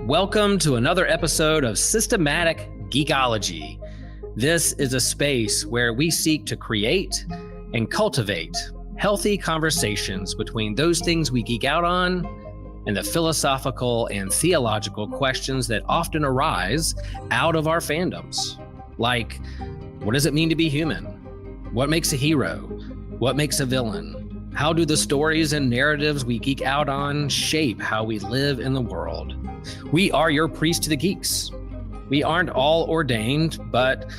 Welcome to another episode of Systematic Geekology. This is a space where we seek to create and cultivate healthy conversations between those things we geek out on and the philosophical and theological questions that often arise out of our fandoms. Like, what does it mean to be human? What makes a hero? What makes a villain? How do the stories and narratives we geek out on shape how we live in the world? We are your priest to the geeks. We aren't all ordained, but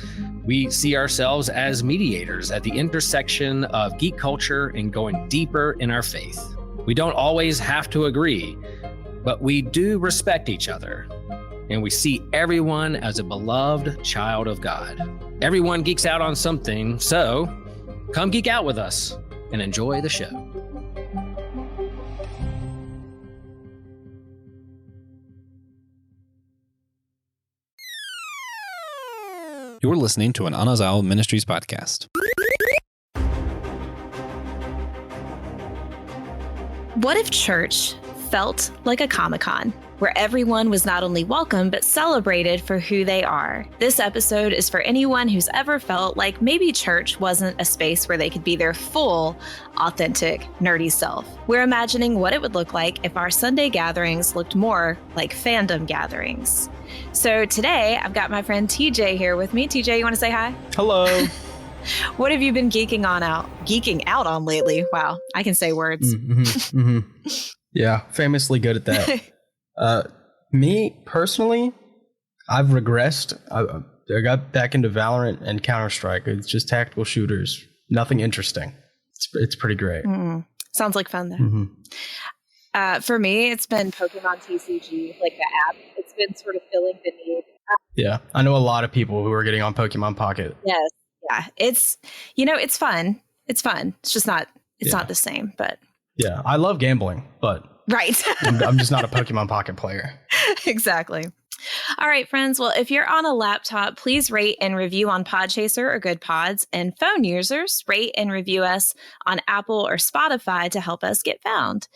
we see ourselves as mediators at the intersection of geek culture and going deeper in our faith. We don't always have to agree, but we do respect each other, and we see everyone as a beloved child of God. Everyone geeks out on something, so come geek out with us and enjoy the show. You're listening to an Anazal Ministries podcast. What if church felt like a Comic-Con, where everyone was not only welcome, but celebrated for who they are? This episode is for anyone who's ever felt like maybe church wasn't a space where they could be their full, authentic, nerdy self. We're imagining what it would look like if our Sunday gatherings looked more like fandom gatherings. So today, I've got my friend TJ here with me. TJ, you want to say hi? Hello. What have you been geeking out on lately? Wow, I can say words. Yeah, famously good at that. Me, personally, I've regressed. I got back into Valorant and Counter-Strike. It's just tactical shooters. Nothing interesting. It's pretty great. Sounds like fun, though. For me, it's been Pokemon TCG, like the app. It's been sort of filling the need. Yeah, I know a lot of people who are getting on Pokemon Pocket. Yes. Yeah, it's fun. It's fun. It's just not the same, but yeah, I love gambling, but right. I'm just not a Pokemon Pocket player. Exactly. All right, friends. Well, if you're on a laptop, please rate and review on Podchaser or Good Pods, and phone users, rate and review us on Apple or Spotify to help us get found.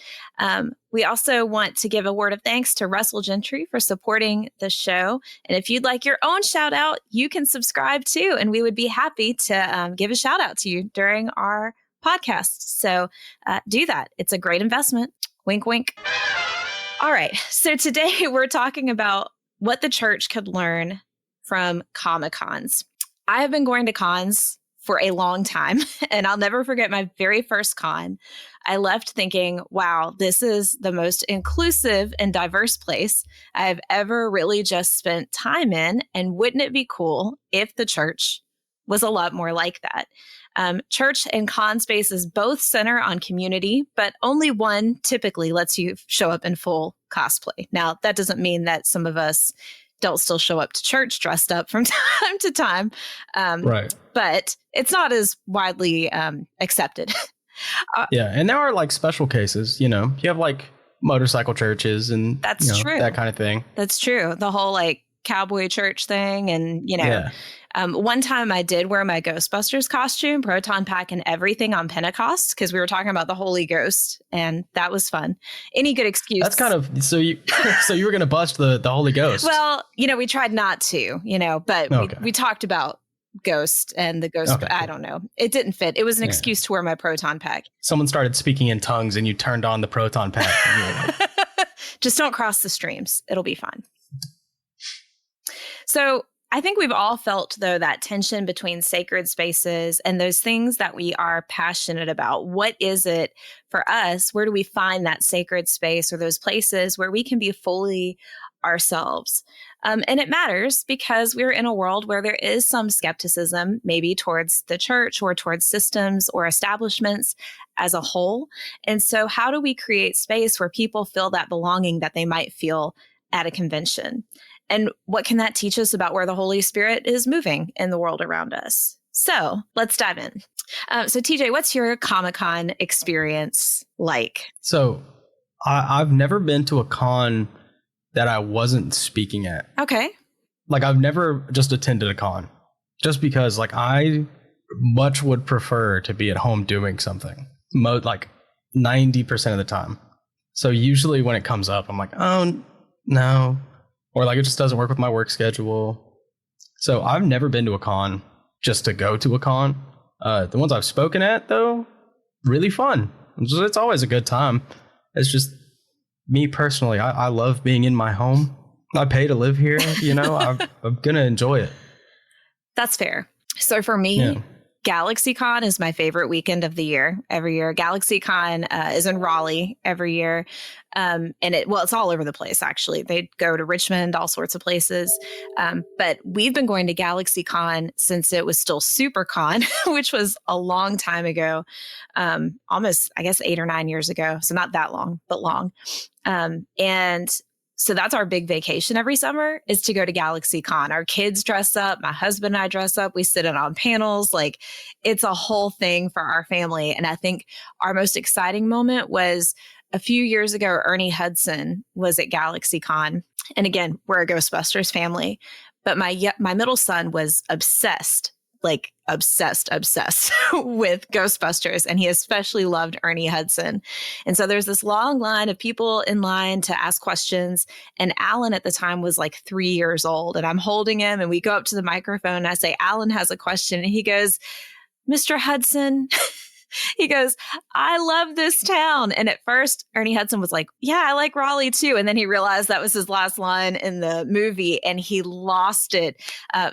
We also want to give a word of thanks to Russell Gentry for supporting the show. And if you'd like your own shout out, you can subscribe too. And we would be happy to give a shout out to you during our podcast. So do that. It's a great investment. Wink, wink. All right. So today we're talking about what the church could learn from Comic-Cons. I have been going to cons for a long time, and I'll never forget my very first con. I left thinking, wow, this is the most inclusive and diverse place I've ever really just spent time in. And wouldn't it be cool if the church was a lot more like that? Church and con spaces both center on community, but only one typically lets you show up in full cosplay. Now, that doesn't mean that some of us don't still show up to church dressed up from time to time. Right. But it's not as widely accepted. Yeah. And there are like special cases, you have like motorcycle churches and that's true. That kind of thing. That's true. The whole like cowboy church thing. And, Yeah. One time I did wear my Ghostbusters costume, proton pack and everything on Pentecost, because we were talking about the Holy Ghost, and that was fun. Any good excuse. That's kind of, so you were going to bust the Holy Ghost. Well, we tried not to, but Okay. we talked about Ghost and the Ghost. Okay, cool. I don't know. It didn't fit. It was an excuse to wear my proton pack. Someone started speaking in tongues and you turned on the proton pack. And you were like, just don't cross the streams. It'll be fine. So I think we've all felt, though, that tension between sacred spaces and those things that we are passionate about. What is it for us? Where do we find that sacred space or those places where we can be fully ourselves? And it matters because we're in a world where there is some skepticism, maybe towards the church or towards systems or establishments as a whole. And so how do we create space where people feel that belonging that they might feel at a convention? And what can that teach us about where the Holy Spirit is moving in the world around us? So let's dive in. So TJ, what's your Comic-Con experience like? So I've never been to a con that I wasn't speaking at. Okay. Like I've never just attended a con just because like I much would prefer to be at home doing something like 90% of the time. So usually when it comes up, I'm like, oh, no. Or like it just doesn't work with my work schedule. So I've never been to a con just to go to a con. The ones I've spoken at, though, really fun. It's always a good time. It's just me personally. I love being in my home. I pay to live here. I'm going to enjoy it. That's fair. So for me, GalaxyCon is my favorite weekend of the year. Every year, GalaxyCon is in Raleigh every year, and it's all over the place. Actually, they go to Richmond, all sorts of places. But we've been going to GalaxyCon since it was still SuperCon, which was a long time ago, almost I guess 8 or 9 years ago. So not that long, but long. And so that's our big vacation every summer, is to go to GalaxyCon. Our kids dress up. My husband and I dress up. We sit in on panels. Like, it's a whole thing for our family. And I think our most exciting moment was a few years ago. Ernie Hudson was at GalaxyCon. And again, we're a Ghostbusters family. But my middle son was obsessed with Ghostbusters, and he especially loved Ernie Hudson. And so there's this long line of people in line to ask questions, and Alan at the time was like 3 years old, and I'm holding him, and we go up to the microphone, and I say, Alan has a question, and he goes, Mr. Hudson, he goes, I love this town. And at first, Ernie Hudson was like, yeah, I like Raleigh too. And then he realized that was his last line in the movie, and he lost it.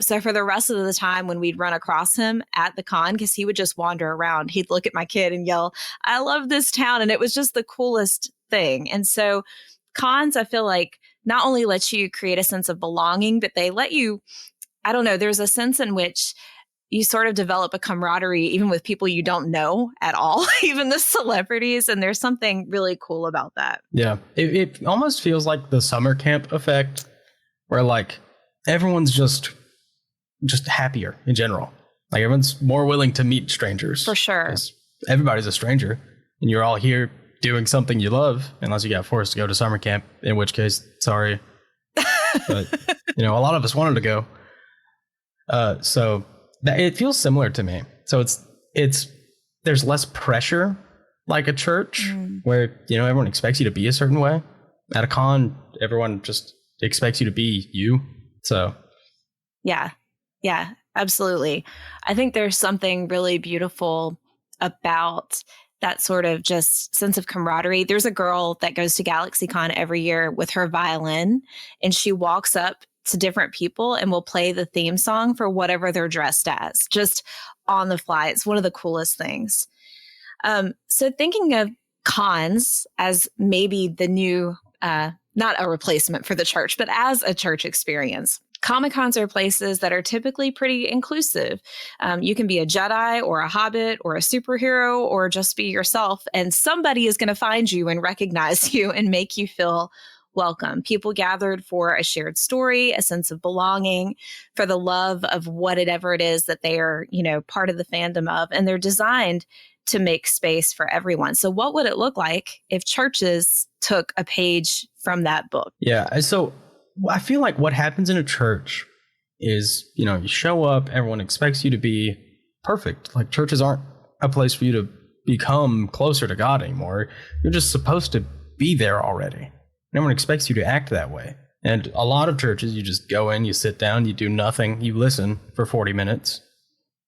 So for the rest of the time when we'd run across him at the con, because he would just wander around, he'd look at my kid and yell, I love this town. And it was just the coolest thing. And so cons, I feel like, not only let you create a sense of belonging, but they let you, I don't know, there's a sense in which you sort of develop a camaraderie even with people you don't know at all, even the celebrities. And there's something really cool about that. Yeah. It almost feels like the summer camp effect, where like everyone's just happier in general. Like everyone's more willing to meet strangers. For sure. Everybody's a stranger, and you're all here doing something you love, unless you got forced to go to summer camp, in which case, sorry. But, a lot of us wanted to go. So it feels similar to me. So there's less pressure, like a church, where everyone expects you to be a certain way. At a con, everyone just expects you to be you. So yeah, absolutely. I think there's something really beautiful about that sort of just sense of camaraderie. There's a girl that goes to GalaxyCon every year with her violin, and she walks up to different people and will play the theme song for whatever they're dressed as, just on the fly. It's one of the coolest things. So thinking of cons as maybe the new, not a replacement for the church, but as a church experience. Comic-Cons are places that are typically pretty inclusive. You can be a Jedi or a Hobbit or a superhero or just be yourself, and somebody is going to find you and recognize you and make you feel welcome. People gathered for a shared story, a sense of belonging, for the love of whatever it is that they are, part of the fandom of, and they're designed to make space for everyone. So what would it look like if churches took a page from that book? Yeah. So I feel like what happens in a church is, you show up, everyone expects you to be perfect. Like, churches aren't a place for you to become closer to God anymore. You're just supposed to be there already. No one expects you to act that way. And a lot of churches, you just go in, you sit down, you do nothing, you listen for 40 minutes,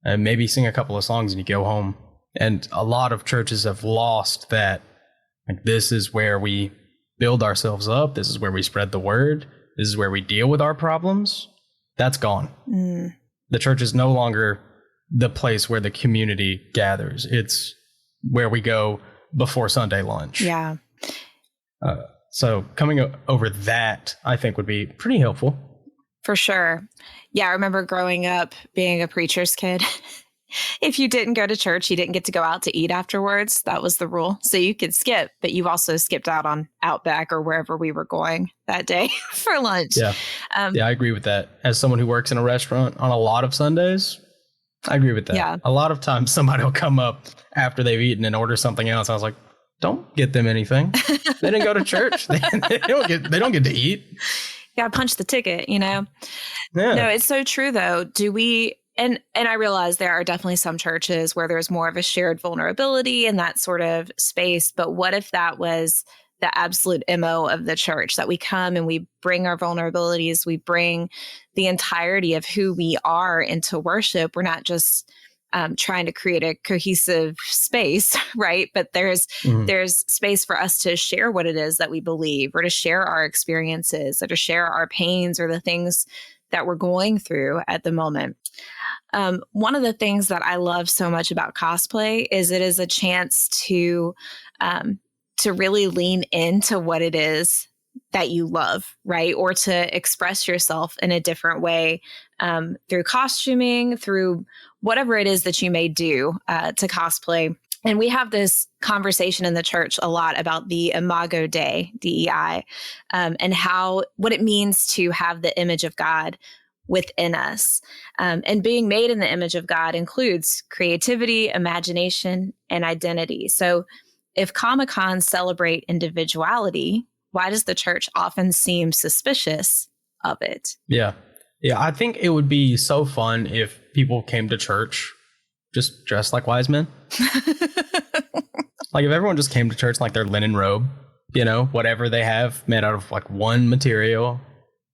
and maybe sing a couple of songs, and you go home. And a lot of churches have lost that. Like, this is where we build ourselves up. This is where we spread the word. This is where we deal with our problems. That's gone. The church is no longer the place where the community gathers. It's where we go before Sunday lunch. Yeah. So coming over that, I think, would be pretty helpful. For sure. Yeah, I remember growing up being a preacher's kid. If you didn't go to church, you didn't get to go out to eat afterwards. That was the rule. So you could skip, but you also skipped out on Outback or wherever we were going that day for lunch. Yeah. I agree with that. As someone who works in a restaurant on a lot of Sundays, I agree with that. Yeah. A lot of times somebody will come up after they've eaten and order something else. I was like, don't get them anything. They didn't go to church. They don't get to eat. You gotta punch the ticket, Yeah. No, it's so true though. Do we, and I realize there are definitely some churches where there's more of a shared vulnerability in that sort of space, but what if that was the absolute MO of the church, that we come and we bring our vulnerabilities, we bring the entirety of who we are into worship. We're not just trying to create a cohesive space, right? But there's space for us to share what it is that we believe, or to share our experiences, or to share our pains, or the things that we're going through at the moment. One of the things that I love so much about cosplay is it is a chance to really lean into what it is that you love, right? Or to express yourself in a different way through costuming, through whatever it is that you may do to cosplay. And we have this conversation in the church a lot about the Imago Dei, DEI, and what it means to have the image of God within us. And being made in the image of God includes creativity, imagination, and identity. So if Comic-Cons celebrate individuality, why does the church often seem suspicious of it? Yeah. I think it would be so fun if people came to church just dressed like wise men. Like if everyone just came to church like their linen robe, whatever they have made out of like one material.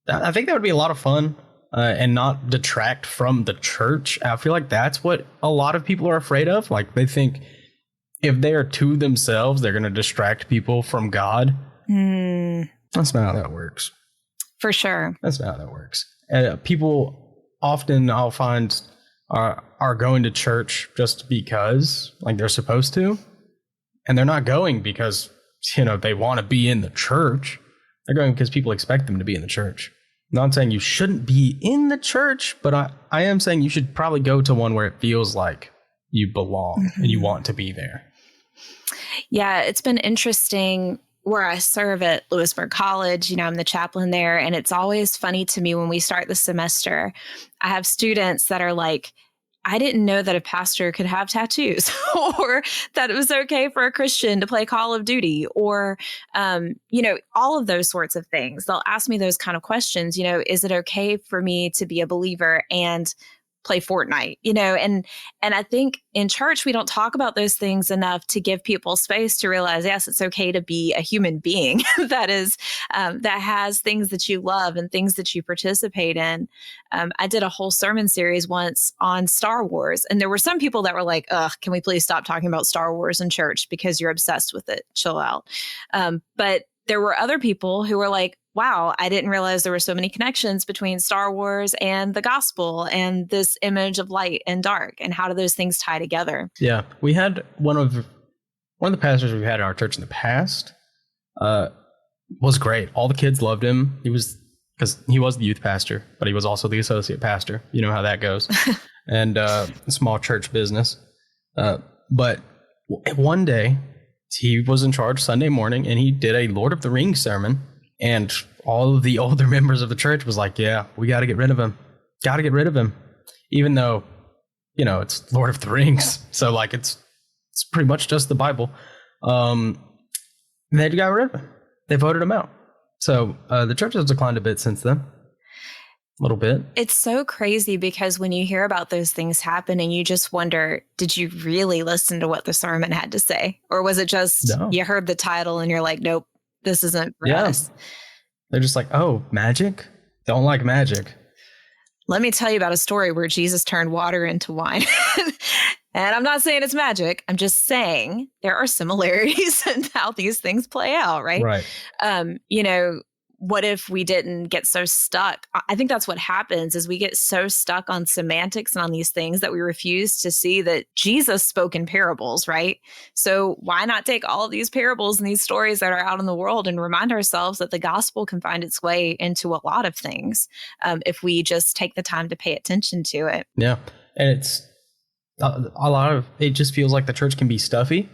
I think that would be a lot of fun and not detract from the church. I feel like that's what a lot of people are afraid of. Like they think if they are to themselves, they're going to distract people from God. That's not how that works. For sure. That's not how that works. People often, I'll find, are going to church just because, like, they're supposed to. And they're not going because, they want to be in the church. They're going because people expect them to be in the church. I'm not saying you shouldn't be in the church, but I am saying you should probably go to one where it feels like you belong and you want to be there. Yeah, it's been interesting where I serve at Lewisburg College. I'm the chaplain there, and it's always funny to me when we start the semester. I have students that are like, I didn't know that a pastor could have tattoos or that it was okay for a Christian to play Call of Duty or, all of those sorts of things. They'll ask me those kind of questions. Is it okay for me to be a believer and play Fortnite, and I think in church, we don't talk about those things enough to give people space to realize, yes, it's okay to be a human being that has things that you love and things that you participate in. I did a whole sermon series once on Star Wars, and there were some people that were like, ugh, can we please stop talking about Star Wars in church because you're obsessed with it? Chill out. But there were other people who were like, wow, I didn't realize there were so many connections between Star Wars and the gospel and this image of light and dark, and how do those things tie together? Yeah, we had one of the pastors we've had at our church in the past was great. All the kids loved him. Because he was the youth pastor, but he was also the associate pastor. You know how that goes. And small church business. But one day he was in charge Sunday morning, and he did a Lord of the Rings sermon. And all of the older members of the church was like, yeah, we got to get rid of him. Got to get rid of him. Even though, it's Lord of the Rings. So like, it's pretty much just the Bible. They got rid of him. They voted him out. So the church has declined a bit since then. A little bit. It's so crazy because when you hear about those things happening, you just wonder, did you really listen to what the sermon had to say? Or was it just you heard the title and you're like, nope. This isn't for us. They're just like, oh, magic? Don't like magic. Let me tell you about a story where Jesus turned water into wine. And I'm not saying it's magic. I'm just saying there are similarities in how these things play out, right? Right. What if we didn't get so stuck? I think that's what happens is we get so stuck on semantics and on these things that we refuse to see that Jesus spoke in parables, right? So why not take all of these parables and these stories that are out in the world and remind ourselves that the gospel can find its way into a lot of things if we just take the time to pay attention to it. Yeah. And it's a lot of, it just feels like the church can be stuffy.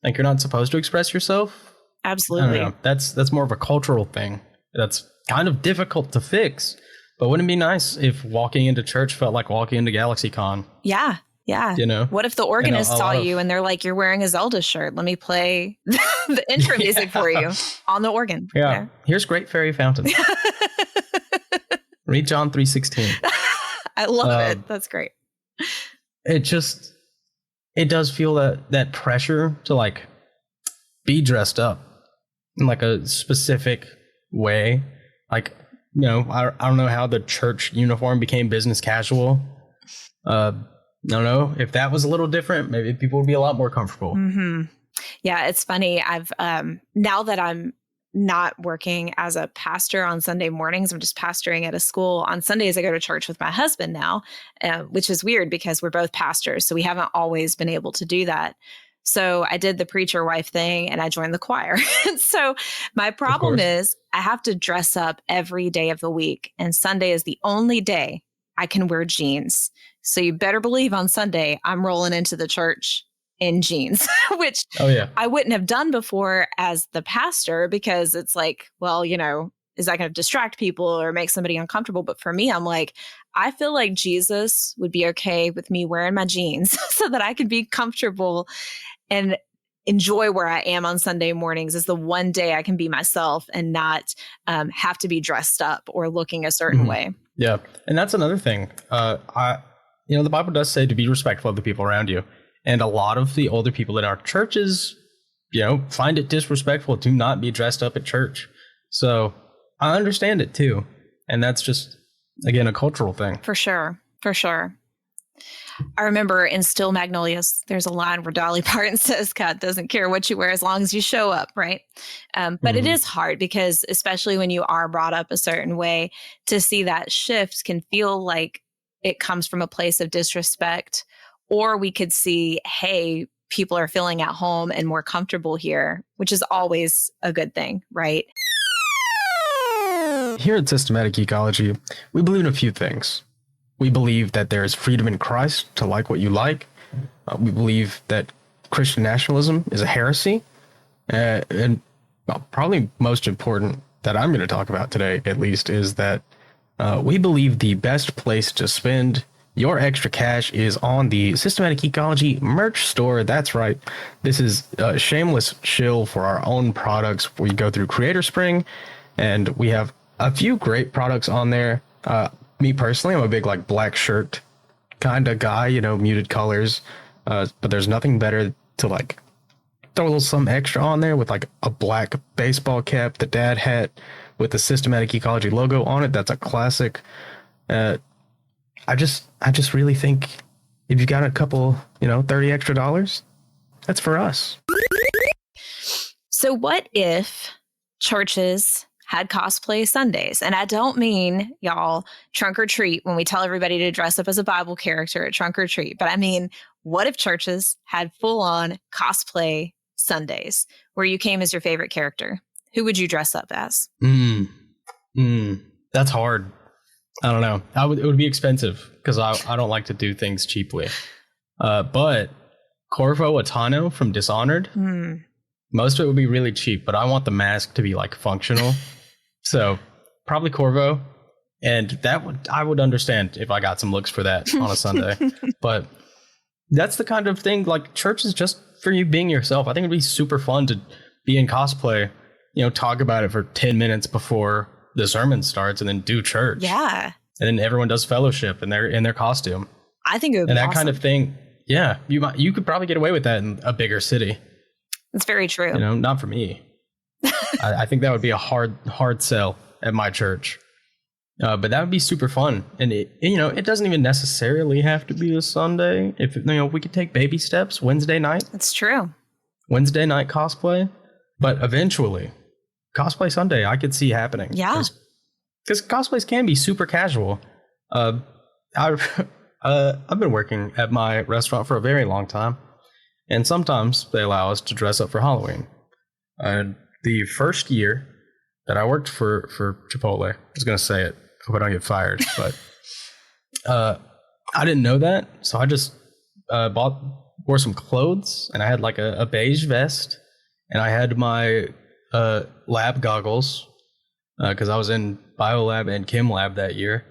Like you're not supposed to express yourself. Absolutely. I don't know. That's more of a cultural thing. That's kind of difficult to fix, but wouldn't it be nice if walking into church felt like walking into GalaxyCon? Yeah. What if the organist saw you and they're like, you're wearing a Zelda shirt. Let me play the intro music for you on the organ. Yeah. Here's Great Fairy Fountain. Read John 3:16. I love it. That's great. It does feel that pressure to like be dressed up. in like a specific way. Like, I don't know how the church uniform became business casual. I don't know if that was a little different. Maybe people would be a lot more comfortable. Mm-hmm. Yeah, it's funny. I've now that I'm not working as a pastor on Sunday mornings, I'm just pastoring at a school. On Sundays, I go to church with my husband now, which is weird because we're both pastors. So we haven't always been able to do that. So I did the preacher wife thing and I joined the choir. So my problem is I have to dress up every day of the week. And Sunday is the only day I can wear jeans. So you better believe on Sunday, I'm rolling into the church in jeans, which I wouldn't have done before as the pastor, because it's like, well, is that going to distract people or make somebody uncomfortable? But for me, I'm like, I feel like Jesus would be okay with me wearing my jeans so that I can be comfortable and enjoy where I am on Sunday mornings. Is the one day I can be myself and not have to be dressed up or looking a certain way. Yeah. And that's another thing. The Bible does say to be respectful of the people around you. And a lot of the older people in our churches, find it disrespectful to not be dressed up at church. So I understand it too. And that's just, again, a cultural thing. For sure. I remember in Still Magnolias, there's a line where Dolly Parton says, God doesn't care what you wear as long as you show up, right? But it is hard because, especially when you are brought up a certain way, to see that shift can feel like it comes from a place of disrespect. Or we could see, hey, people are feeling at home and more comfortable here, which is always a good thing, right? Here at Systematic Geekology, we believe in a few things. We believe that there is freedom in Christ to like what you like. We believe that Christian nationalism is a heresy. And probably most important that I'm going to talk about today, at least, is that we believe the best place to spend your extra cash is on the Systematic Geekology merch store. That's right. This is a shameless shill for our own products. We go through Creator Spring, and we have a few great products on there. Me personally, I'm a big black shirt kind of guy, muted colors. But there's nothing better to throw a little something extra on there with a black baseball cap, the dad hat with the Systematic Geekology logo on it. That's a classic. I just really think if you got a couple, $30 extra, that's for us. So what if churches had cosplay Sundays? And I don't mean, y'all, trunk or treat when we tell everybody to dress up as a Bible character at trunk or treat. But I mean, what if churches had full-on cosplay Sundays where you came as your favorite character? Who would you dress up as? That's hard. I don't know. It would be expensive because I don't like to do things cheaply. But Corvo Atano from Dishonored, most of it would be really cheap, but I want the mask to be functional. So probably Corvo, and I would understand if I got some looks for that on a Sunday. But that's the kind of thing, church is just for you being yourself. I think it'd be super fun to be in cosplay, talk about it for 10 minutes before the sermon starts and then do church. Yeah. And then everyone does fellowship and they're in their costume. I think it would be that awesome. Kind of thing. Yeah. You could probably get away with that in a bigger city. It's very true. Not for me. I think that would be a hard sell at my church. But that would be super fun. And it doesn't even necessarily have to be a Sunday. If we could take baby steps Wednesday night. That's true. Wednesday night cosplay. But eventually, cosplay Sunday, I could see happening. Yeah. Because cosplays can be super casual. I've been working at my restaurant for a very long time. And sometimes they allow us to dress up for Halloween. The first year that I worked for Chipotle, I was going to say it, hope I don't get fired, but I didn't know that. So I just wore some clothes, and I had a beige vest, and I had my lab goggles because I was in biolab and chem lab that year.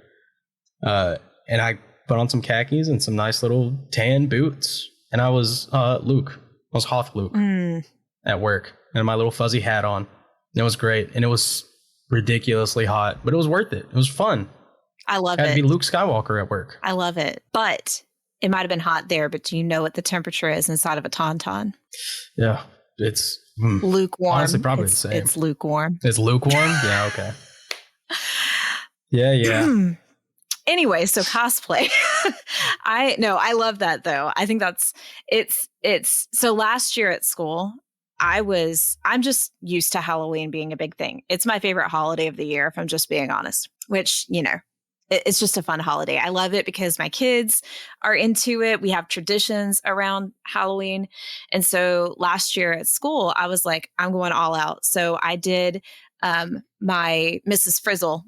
And I put on some khakis and some nice little tan boots. And I was Luke. I was Hoth Luke at work. And my little fuzzy hat on. And it was great. And it was ridiculously hot. But it was worth it. It was fun. I love it. I had to be Luke Skywalker at work. I love it. But it might have been hot there. But do you know what the temperature is inside of a tauntaun? Yeah. It's Lukewarm. Honestly, probably the same. It's lukewarm. It's lukewarm? Yeah, okay. Yeah. Anyway, so cosplay. I love that though. I think it's so last year at school, I'm just used to Halloween being a big thing. It's my favorite holiday of the year, if I'm just being honest, which, it's just a fun holiday. I love it because my kids are into it. We have traditions around Halloween. And so last year at school, I was like, I'm going all out. So I did my Mrs. Frizzle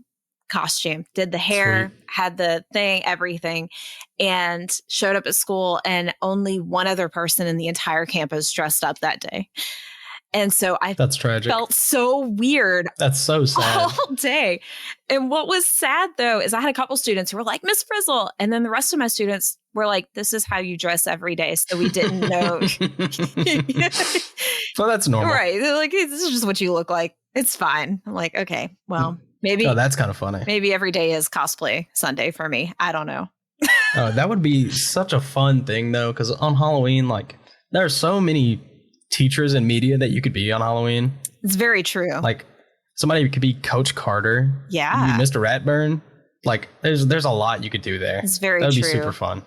costume, did the hair, had the thing, everything, and showed up at school. And only one other person in the entire campus dressed up that day. And so That's tragic. Felt so weird. That's so sad. All day. And what was sad though, is I had a couple students who were like, Miss Frizzle. And then the rest of my students were like, this is how you dress every day. So we didn't know. So that's normal. Right. They're like, this is just what you look like. It's fine. I'm like, okay, well, maybe. Oh, that's kind of funny. Maybe every day is cosplay Sunday for me. I don't know. That would be such a fun thing though. Cause on Halloween, like there are so many teachers and media that you could be on Halloween. It's very true. Like somebody could be Coach Carter. Yeah. Mr. Ratburn. Like there's a lot you could do there. It's very true. That'd true. be super fun.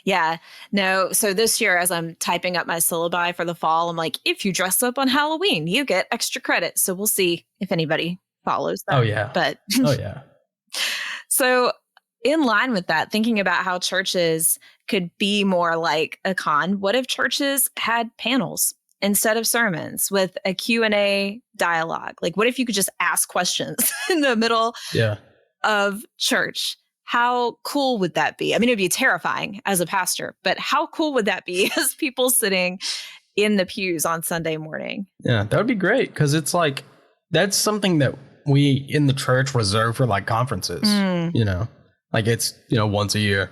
Yeah. No. So this year, as I'm typing up my syllabi for the fall, I'm like, if you dress up on Halloween, you get extra credit. So we'll see if anybody follows that. Oh yeah. But oh yeah. So in line with that, thinking about how churches could be more like a con, what if churches had panels instead of sermons with a Q&A dialogue? Like, what if you could just ask questions in the middle of church? How cool would that be? I mean, it'd be terrifying as a pastor, but how cool would that be as people sitting in the pews on Sunday morning? Yeah, that would be great because it's like, that's something that we in the church reserve for like conferences, like it's, once a year,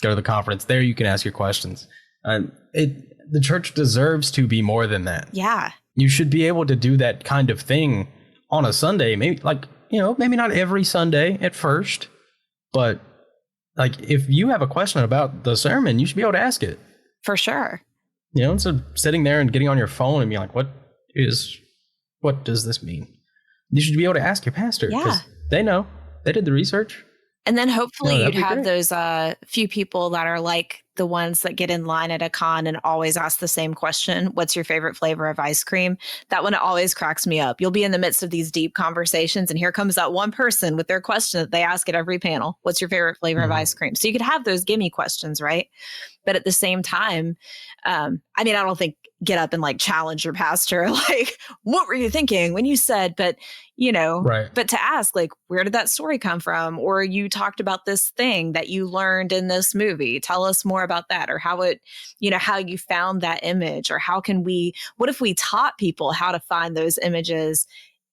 go to the conference there. You can ask your questions. The church deserves to be more than that. Yeah. You should be able to do that kind of thing on a Sunday. Maybe maybe not every Sunday at first, but like if you have a question about the sermon, you should be able to ask it. For sure. Instead of sitting there and getting on your phone and being like, what does this mean? You should be able to ask your pastor because they know, they did the research. And then hopefully you'd have those few people that are like the ones that get in line at a con and always ask the same question. What's your favorite flavor of ice cream? That one always cracks me up. You'll be in the midst of these deep conversations and here comes that one person with their question that they ask at every panel. What's your favorite flavor of ice cream? So you could have those gimme questions, right? But at the same time, I don't think get up and like challenge your pastor, like, what were you thinking when you said, but but to ask like, where did that story come from? Or you talked about this thing that you learned in this movie. Tell us more about that, or how it, how you found that image, or what if we taught people how to find those images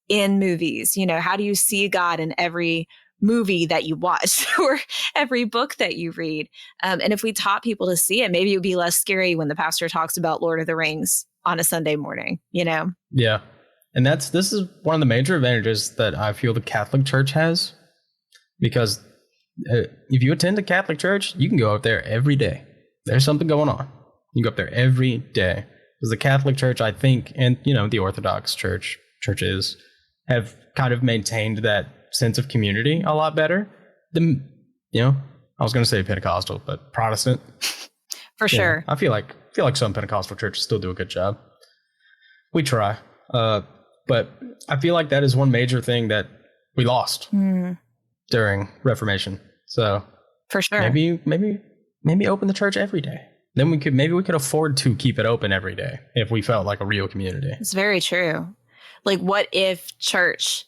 in movies? How do you see God in every movie that you watch or every book that you read? And if we taught people to see it, maybe it would be less scary when the pastor talks about Lord of the Rings on a Sunday morning, Yeah. And this is one of the major advantages that I feel the Catholic Church has, because if you attend a Catholic church, you can go up there every day. There's something going on. You go up there every day. Because the Catholic Church, I think, and the Orthodox churches have kind of maintained that sense of community a lot better than, I was going to say Pentecostal, but Protestant. For sure. I feel like some Pentecostal churches still do a good job. We try. But I feel like that is one major thing that we lost during Reformation. So for sure, maybe open the church every day. Then we could afford to keep it open every day if we felt like a real community. It's very true. Like, what if church,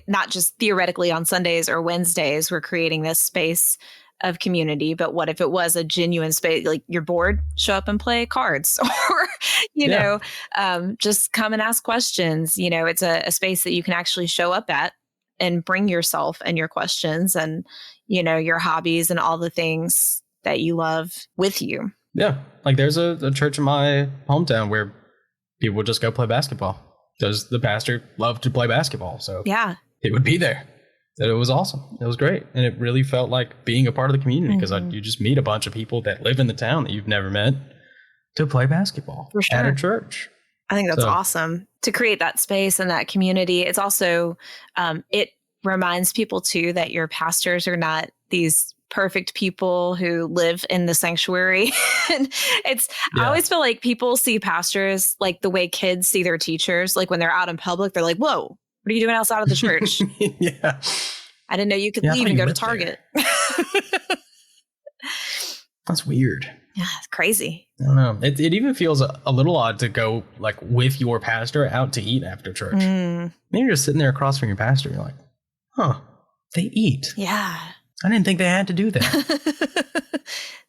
not just theoretically on Sundays or Wednesdays, we're creating this space of community, but what if it was a genuine space, like you're bored, show up and play cards, or, just come and ask questions. It's a space that you can actually show up at and bring yourself and your questions and, your hobbies and all the things that you love with you. Yeah. Like there's a church in my hometown where people would just go play basketball because the pastor loved to play basketball. So it would be there. That it was awesome. It was great. And it really felt like being a part of the community because you just meet a bunch of people that live in the town that you've never met to play basketball at a church. I think that's awesome to create that space and that community. It's also, it reminds people too that your pastors are not these perfect people who live in the sanctuary. And I always feel like people see pastors like the way kids see their teachers. Like when they're out in public, they're like, whoa, what are you doing outside of the church? Yeah. I didn't know you could leave and go to Target. That's weird. Yeah, it's crazy. I don't know. It even feels a little odd to go like with your pastor out to eat after church. Maybe you're just sitting there across from your pastor. You're like, huh, they eat. Yeah. I didn't think they had to do that.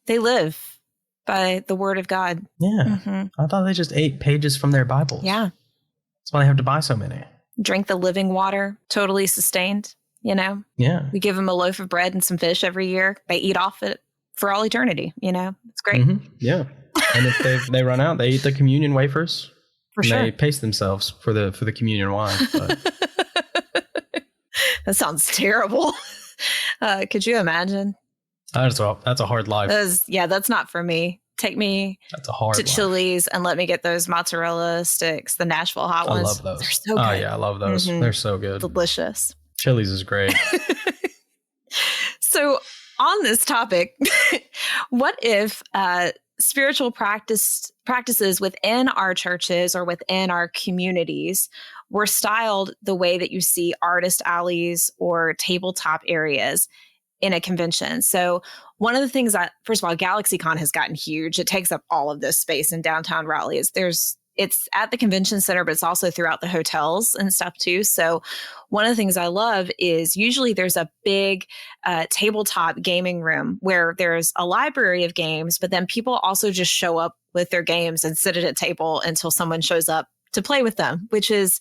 They live by the word of God. Yeah. I thought they just ate pages from their Bibles. Yeah. That's why they have to buy so many. Drink the living water, totally sustained, you know? Yeah. We give them a loaf of bread and some fish every year. They eat off it for all eternity, you know? It's great. Yeah. And if they run out, they eat the communion wafers. For sure. They pace themselves for the communion wine. But. That sounds terrible. Could you imagine? That's a hard life. That's not for me. Take me to Chili's and let me get those mozzarella sticks, the Nashville hot ones. I love those. They're so good. Oh yeah, I love those. They're so good. Delicious. Chili's is great. So on this topic, what if spiritual practices within our churches or within our communities were styled the way that you see artist alleys or tabletop areas in a convention? So one of the things that, first of all, GalaxyCon has gotten huge. It takes up all of this space in downtown Raleigh. It's at the convention center, but it's also throughout the hotels and stuff too. So one of the things I love is usually there's a big tabletop gaming room where there's a library of games, but then people also just show up with their games and sit at a table until someone shows up to play with them, which is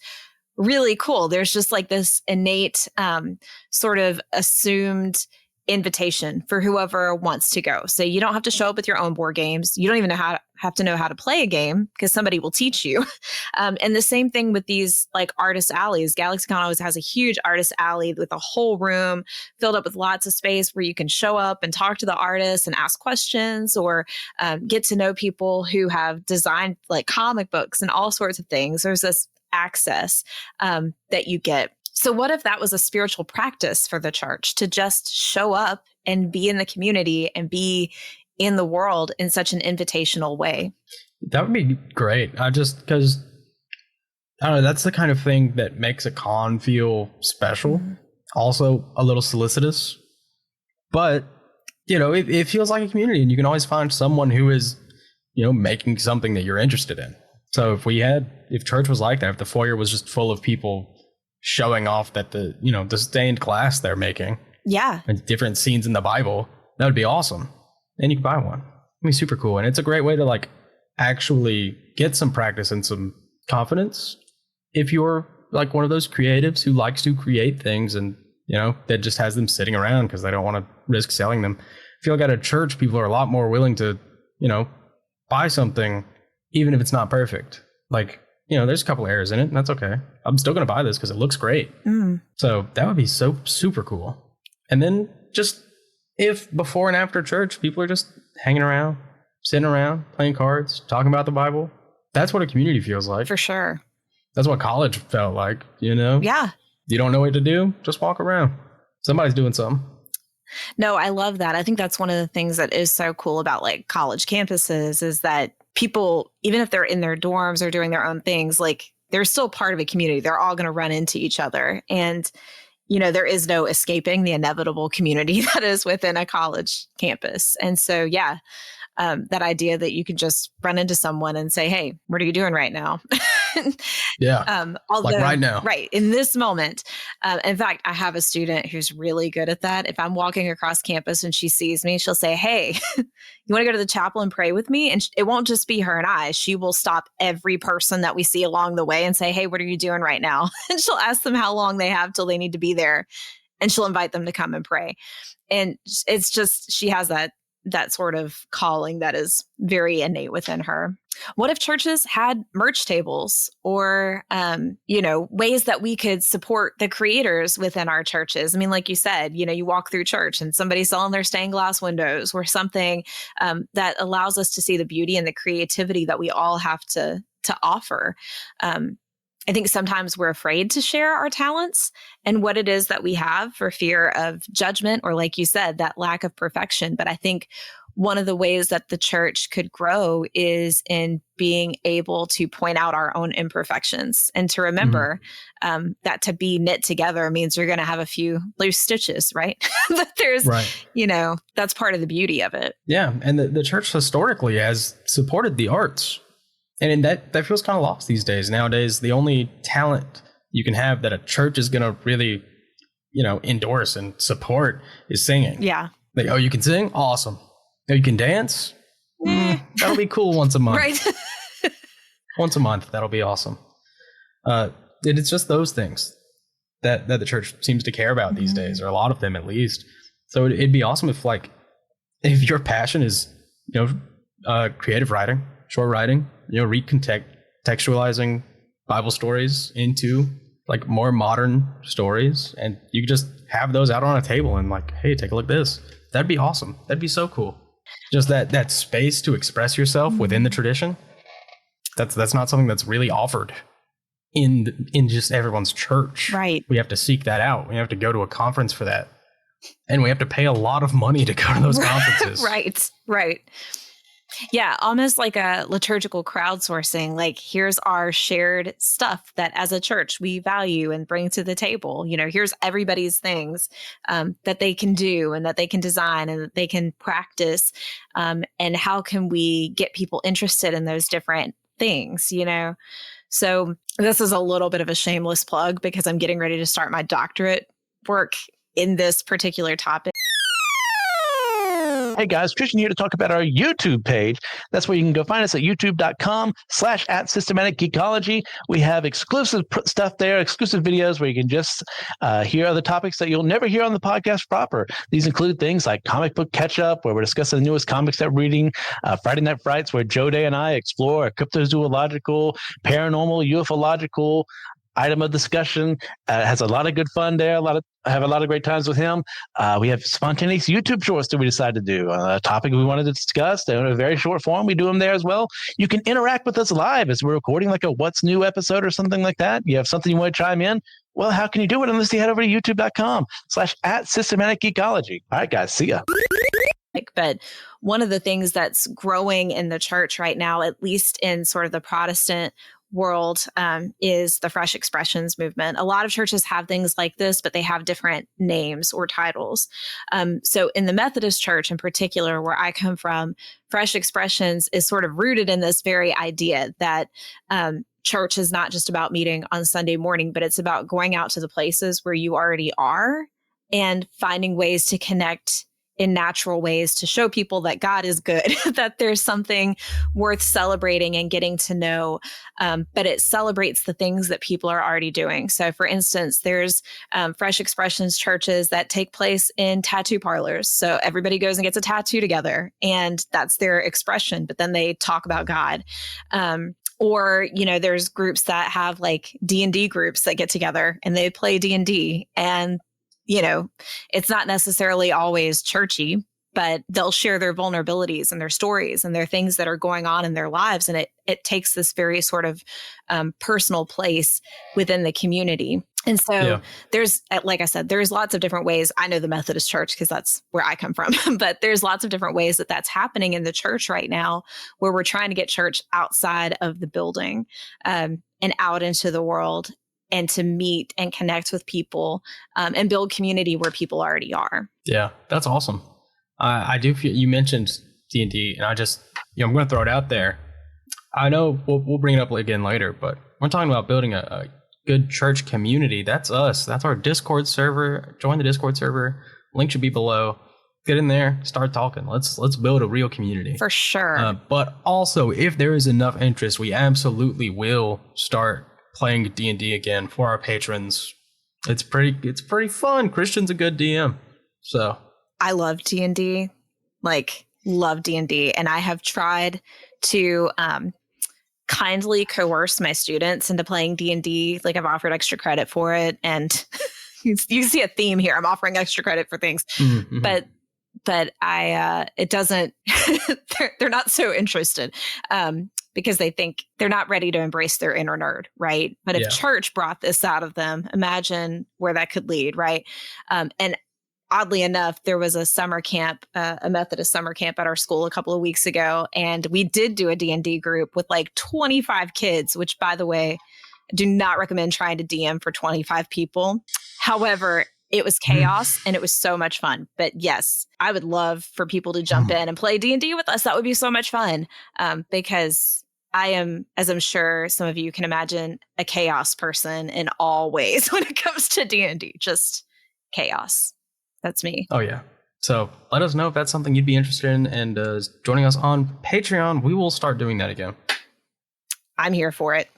really cool. There's just like this innate sort of assumed invitation for whoever wants to go. So you don't have to show up with your own board games. You don't even have to know how to play a game because somebody will teach you. And the same thing with these like artist alleys. GalaxyCon always has a huge artist alley with a whole room filled up with lots of space where you can show up and talk to the artists and ask questions or get to know people who have designed like comic books and all sorts of things. There's this access that you get. So what if that was a spiritual practice for the church to just show up and be in the community and be in the world in such an invitational way? That would be great. Because I don't know, that's the kind of thing that makes a con feel special. Also a little solicitous, but it feels like a community and you can always find someone who is, making something that you're interested in. So if church was like that, if the foyer was just full of people showing off that the stained glass they're making. Yeah. And different scenes in the Bible, that would be awesome. And you can buy one. It'd be super cool. And it's a great way to like actually get some practice and some confidence. If you're like one of those creatives who likes to create things and, that just has them sitting around because they don't want to risk selling them. I feel like at a church, people are a lot more willing to, buy something, even if it's not perfect. Like, there's a couple errors in it, and that's okay. I'm still going to buy this because it looks great. So that would be so super cool. And then just if before and after church, people are just hanging around, sitting around, playing cards, talking about the Bible. That's what a community feels like. For sure. That's what college felt like, Yeah. You don't know what to do? Just walk around. Somebody's doing something. No, I love that. I think that's one of the things that is so cool about like college campuses is that people, even if they're in their dorms or doing their own things, like they're still part of a community. They're all going to run into each other. And, there is no escaping the inevitable community that is within a college campus. And so, yeah, that idea that you can just run into someone and say, hey, what are you doing right now? Yeah. Although, like right now. Right. In this moment. In fact, I have a student who's really good at that. If I'm walking across campus and she sees me, she'll say, hey, you want to go to the chapel and pray with me? And it won't just be her and I. She will stop every person that we see along the way and say, hey, what are you doing right now? And she'll ask them how long they have till they need to be there. And she'll invite them to come and pray. And it's just, she has that sort of calling that is very innate within her. What if churches had merch tables or, ways that we could support the creators within our churches? I mean, like you said, you walk through church and somebody's selling their stained glass windows or something that allows us to see the beauty and the creativity that we all have to to offer. I think sometimes we're afraid to share our talents and what it is that we have for fear of judgment, or like you said, that lack of perfection. But I think one of the ways that the church could grow is in being able to point out our own imperfections and to remember that to be knit together means you're going to have a few loose stitches, right? That there's, that's part of the beauty of it. Yeah. And the church historically has supported the arts. And that feels kind of lost these days. Nowadays, the only talent you can have that a church is going to really, endorse and support is singing. Yeah. Like, oh, you can sing? Awesome. Oh, you can dance? That'll be cool once a month. Right. Once a month. That'll be awesome. It's just those things that the church seems to care about these days, or a lot of them at least. So it'd be awesome if your passion is, creative writing, short writing, recontextualizing Bible stories into like more modern stories, and you could just have those out on a table and like, hey, take a look at this. That'd be awesome. That'd be so cool. Just that space to express yourself within the tradition. That's not something that's really offered in just everyone's church. Right. We have to seek that out. We have to go to a conference for that, and we have to pay a lot of money to go to those conferences. Right. Yeah, almost like a liturgical crowdsourcing. Like, here's our shared stuff that as a church we value and bring to the table. Here's everybody's things that they can do and that they can design and that they can practice. And how can we get people interested in those different things, So this is a little bit of a shameless plug because I'm getting ready to start my doctorate work in this particular topic. Hey guys, Christian here to talk about our YouTube page. That's where you can go find us at youtube.com/@Systematic Geekology. We have exclusive stuff there, exclusive videos where you can just hear other topics that you'll never hear on the podcast proper. These include things like comic book catch-up, where we're discussing the newest comics that we're reading, Friday Night Frights, where Joe Day and I explore a cryptozoological, paranormal, ufological item of discussion. Has a lot of good fun there. I have a lot of great times with him. We have spontaneous YouTube shorts that we decided to do. A topic we wanted to discuss. They're in a very short form. We do them there as well. You can interact with us live as we're recording like a What's New episode or something like that. You have something you want to chime in? Well, how can you do it unless you head over to youtube.com/@Systematic Geekology. All right, guys. See ya. But one of the things that's growing in the church right now, at least in sort of the Protestant world, is the fresh expressions movement. A lot of churches have things like this, but they have different names or titles. So in the Methodist Church in particular, where I come from, fresh expressions is sort of rooted in this very idea that church is not just about meeting on Sunday morning, but it's about going out to the places where you already are and finding ways to connect in natural ways to show people that God is good, that there's something worth celebrating and getting to know. But it celebrates the things that people are already doing. So for instance, there's fresh expressions churches that take place in tattoo parlors. So everybody goes and gets a tattoo together and that's their expression, but then they talk about God. Or, there's groups that have like D&D groups that get together and they play D&D, and it's not necessarily always churchy, but they'll share their vulnerabilities and their stories and their things that are going on in their lives. And it takes this very sort of personal place within the community. And so there's, like I said, there's lots of different ways. I know the Methodist Church because that's where I come from, but there's lots of different ways that that's happening in the church right now, where we're trying to get church outside of the building and out into the world, and to meet and connect with people and build community where people already are. Yeah, that's awesome. I do feel you mentioned D&D, and I just, I'm going to throw it out there. I know we'll bring it up again later, but we're talking about building a good church community. That's us. That's our Discord server. Join the Discord server. Link should be below. Get in there, start talking. Let's build a real community. For sure. But also, if there is enough interest, we absolutely will start playing D&D again for our patrons. It's pretty fun. Christian's a good DM. So I love D&D. Love D&D. And I have tried to kindly coerce my students into playing D&D. I've offered extra credit for it. And you see a theme here. I'm offering extra credit for things. Mm-hmm. But I it doesn't they're not so interested. because they think they're not ready to embrace their inner nerd, right? But if church brought this out of them, imagine where that could lead, right? And oddly enough, there was a summer camp, a Methodist summer camp at our school a couple of weeks ago, and we did do a D&D group with like 25 kids, which, by the way, I do not recommend trying to DM for 25 people. However, it was chaos and it was so much fun. But yes, I would love for people to jump in and play D&D with us. That would be so much fun because I am, as I'm sure some of you can imagine, a chaos person in all ways when it comes to D&D. Just chaos. That's me. Oh, yeah. So let us know if that's something you'd be interested in, and joining us on Patreon. We will start doing that again. I'm here for it.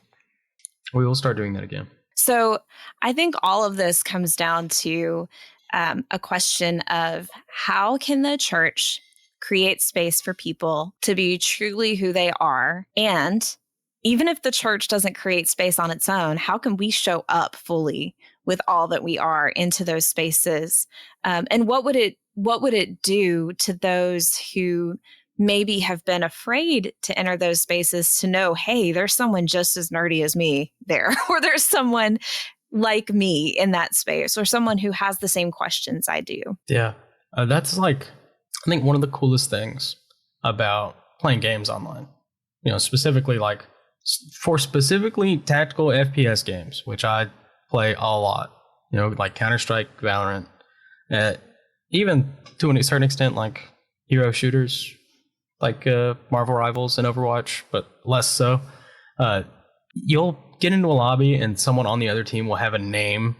We will start doing that again. So I think all of this comes down to a question of how can the church create space for people to be truly who they are? And even if the church doesn't create space on its own, how can we show up fully with all that we are into those spaces? And what would it do to those who maybe have been afraid to enter those spaces to know, hey, there's someone just as nerdy as me there, or there's someone like me in that space, or someone who has the same questions I do? Yeah, that's like, I think one of the coolest things about playing games online, specifically like for specifically tactical FPS games, which I play a lot, like Counter-Strike, Valorant, even to a certain extent, like hero shooters, like Marvel Rivals and Overwatch, but less so. You'll get into a lobby and someone on the other team will have a name,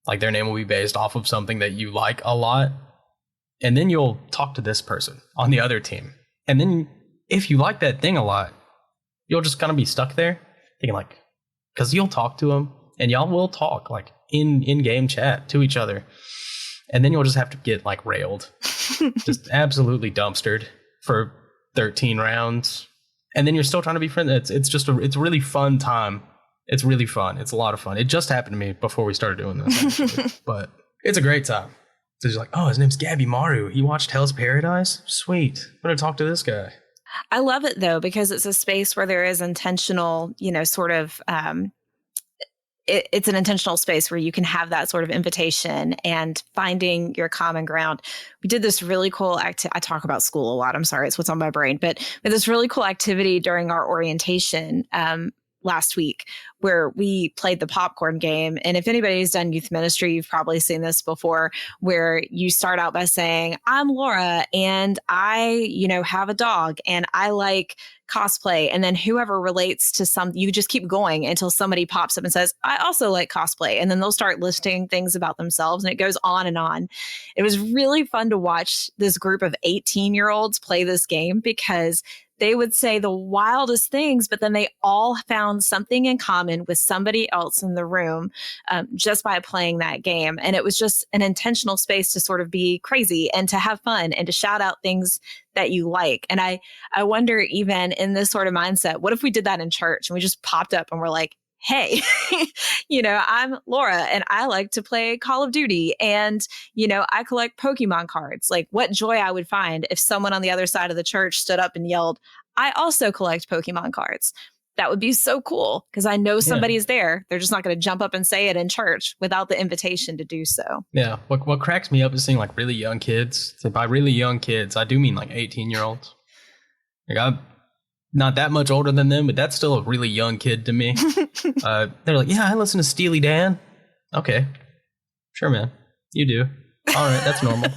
like their name will be based off of something that you like a lot. And then you'll talk to this person on the other team. And then if you like that thing a lot, you'll just kind of be stuck there thinking like, because you'll talk to them and y'all will talk like in-game chat to each other. And then you'll just have to get like railed, just absolutely dumpstered for 13 rounds, and then you're still trying to be friends. It's a really fun time. It's really fun. It's a lot of fun. It just happened to me before we started doing this, actually. But it's a great time. So you're like, oh, his name's Gabby Maru. He watched Hell's Paradise? Sweet. Better talk to this guy. I love it, though, because it's a space where there is intentional, sort of it's an intentional space where you can have that sort of invitation and finding your common ground. We did this really cool I talk about school a lot. I'm sorry. It's what's on my brain. But with this really cool activity during our orientation last week where we played the popcorn game. And if anybody's done youth ministry, you've probably seen this before, where you start out by saying, I'm Laura and I, have a dog and I like cosplay. And then whoever relates to you just keep going until somebody pops up and says, I also like cosplay. And then they'll start listing things about themselves and it goes on and on. It was really fun to watch this group of 18-year-olds play this game because they would say the wildest things, but then they all found something in common with somebody else in the room just by playing that game. And it was just an intentional space to sort of be crazy and to have fun and to shout out things that you like. And I wonder, even in this sort of mindset, what if we did that in church and we just popped up and we're like, hey, I'm Laura and I like to play Call of Duty and, I collect Pokemon cards. Like what joy I would find if someone on the other side of the church stood up and yelled, I also collect Pokemon cards. That would be so cool because I know somebody's there. They're just not going to jump up and say it in church without the invitation to do so. Yeah. What cracks me up is seeing like really young kids. So by really young kids, I do mean like 18-year-olds. Like I'm not that much older than them, but that's still a really young kid to me. They're like, yeah, I listen to Steely Dan. Okay. Sure, man. You do. All right. That's normal.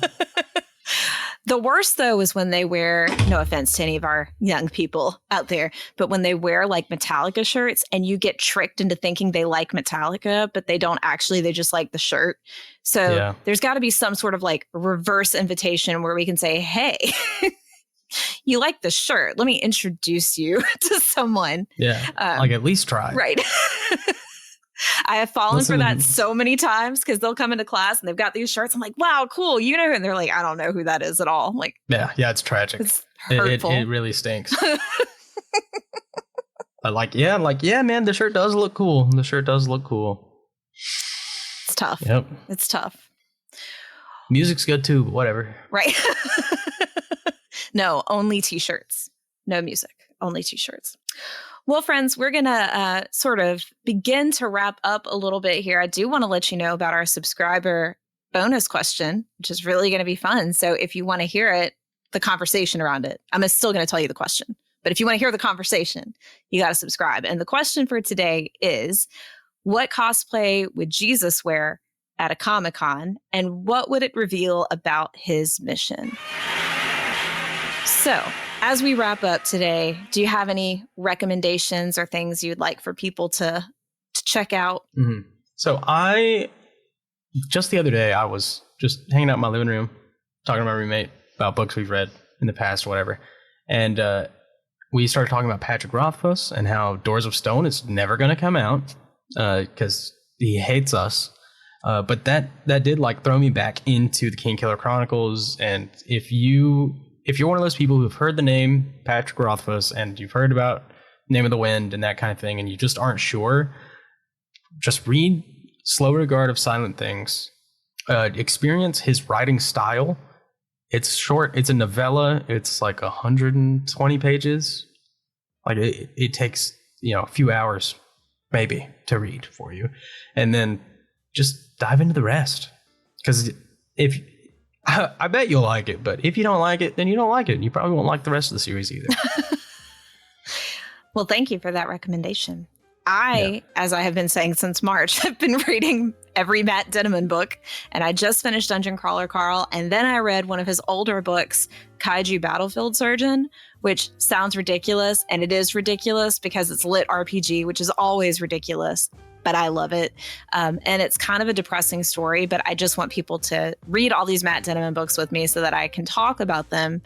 The worst, though, is when they wear, no offense to any of our young people out there, but when they wear like Metallica shirts and you get tricked into thinking they like Metallica, but they don't actually, they just like the shirt. So there's got to be some sort of like reverse invitation where we can say, hey, you like the shirt. Let me introduce you to someone. Yeah. Like at least try. Right. I have fallen for that so many times because they'll come into class and they've got these shirts. I'm like, wow, cool. And they're like, I don't know who that is at all. I'm like, yeah, it's tragic. It's hurtful. It really stinks. But yeah, man, the shirt does look cool. It's tough. Yep. It's tough. Music's good too, but whatever. Right. No, only t-shirts. No music. Only t-shirts. Well, friends, we're going to sort of begin to wrap up a little bit here. I do want to let you know about our subscriber bonus question, which is really going to be fun. So if you want to hear it, the conversation around it, I'm still going to tell you the question. But if you want to hear the conversation, you got to subscribe. And the question for today is, what cosplay would Jesus wear at a Comic-Con, and what would it reveal about his mission? So, as we wrap up today, do you have any recommendations or things you'd like for people to check out? Mm-hmm. So just the other day, I was just hanging out in my living room, talking to my roommate about books we've read in the past or whatever. And we started talking about Patrick Rothfuss and how Doors of Stone is never going to come out because he hates us. But that did like throw me back into the King Killer Chronicles. And if you're one of those people who've heard the name Patrick Rothfuss and you've heard about Name of the Wind and that kind of thing, and you just aren't sure, just read Slow Regard of Silent Things. Experience his writing style. It's short. It's a novella. It's like 120 pages. Like it takes, a few hours maybe to read for you. And then just dive into the rest. Because I bet you'll like it, but if you don't like it, then you don't like it. And you probably won't like the rest of the series either. Well, thank you for that recommendation. As I have been saying since March, have been reading every Matt Denneman book, and I just finished Dungeon Crawler Carl, and then I read one of his older books, Kaiju Battlefield Surgeon, which sounds ridiculous, and it is ridiculous because it's lit RPG, which is always ridiculous, but I love it. And it's kind of a depressing story, but I just want people to read all these Matt Denneman books with me so that I can talk about them.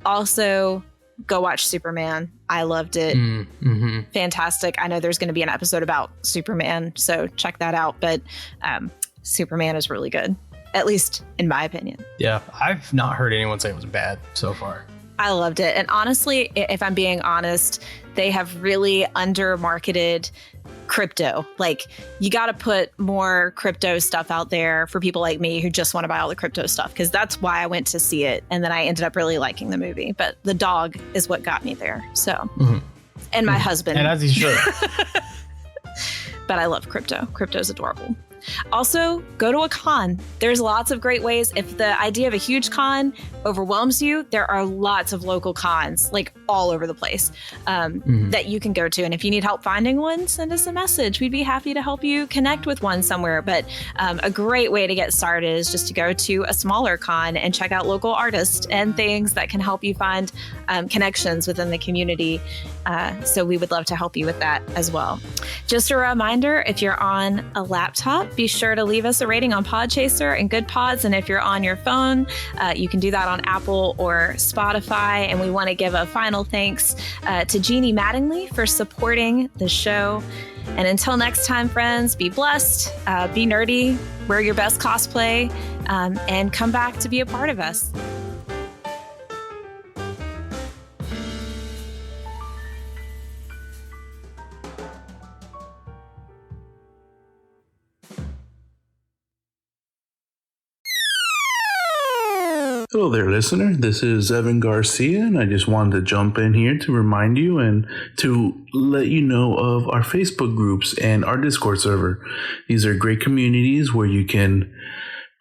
Also, go watch Superman. I loved it. Mm-hmm. Fantastic. I know there's going to be an episode about Superman, so check that out. But Superman is really good, at least in my opinion. Yeah, I've not heard anyone say it was bad so far. I loved it. And honestly, if I'm being honest, they have really under-marketed crypto. Like, you got to put more crypto stuff out there for people like me who just want to buy all the crypto stuff, because that's why I went to see it. And then I ended up really liking the movie. But the dog is what got me there. So, and my husband. And as he should. But I love crypto. Crypto is adorable. Also, go to a con. There's lots of great ways. If the idea of a huge con overwhelms you, there are lots of local cons, like all over the place, that you can go to. And if you need help finding one, send us a message. We'd be happy to help you connect with one somewhere. But a great way to get started is just to go to a smaller con and check out local artists and things that can help you find connections within the community. So we would love to help you with that as well. Just a reminder, if you're on a laptop, be sure to leave us a rating on Podchaser and Good Pods. And if you're on your phone, you can do that on Apple or Spotify. And we want to give a final thanks to Jeannie Mattingly for supporting the show. And until next time, friends, be blessed, be nerdy, wear your best cosplay, and come back to be a part of us. Hello there, listener. This is Evan Garcia, and I just wanted to jump in here to remind you and to let you know of our Facebook groups and our Discord server. These are great communities where you can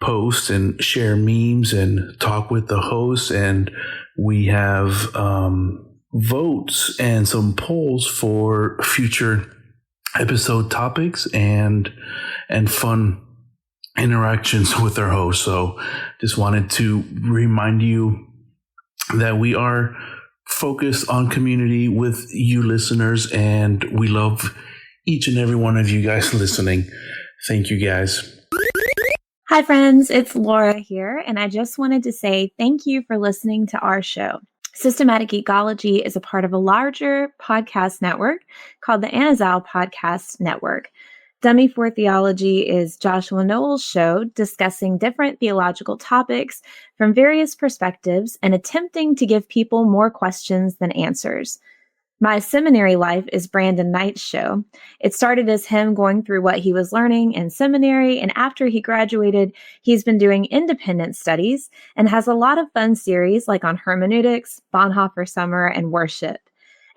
post and share memes and talk with the hosts, and we have votes and some polls for future episode topics and fun interactions with our host. So just wanted to remind you that we are focused on community with you listeners, and we love each and every one of you guys listening. Thank you guys. Hi friends, it's Laura here, and I just wanted to say thank you for listening to our show. Systematic Geekology is a part of a larger podcast network called the Anazao Podcast Network. Dummy for Theology is Joshua Noel's show discussing different theological topics from various perspectives and attempting to give people more questions than answers. My Seminary Life is Brandon Knight's show. It started as him going through what he was learning in seminary, and after he graduated, he's been doing independent studies and has a lot of fun series like on hermeneutics, Bonhoeffer Summer, and worship.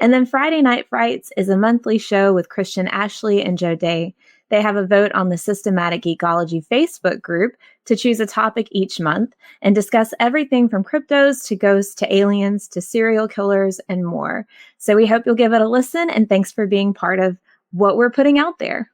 And then Friday Night Frights is a monthly show with Christian Ashley and Joe Day. They have a vote on the Systematic Geekology Facebook group to choose a topic each month and discuss everything from cryptos to ghosts to aliens to serial killers and more. So we hope you'll give it a listen, and thanks for being part of what we're putting out there.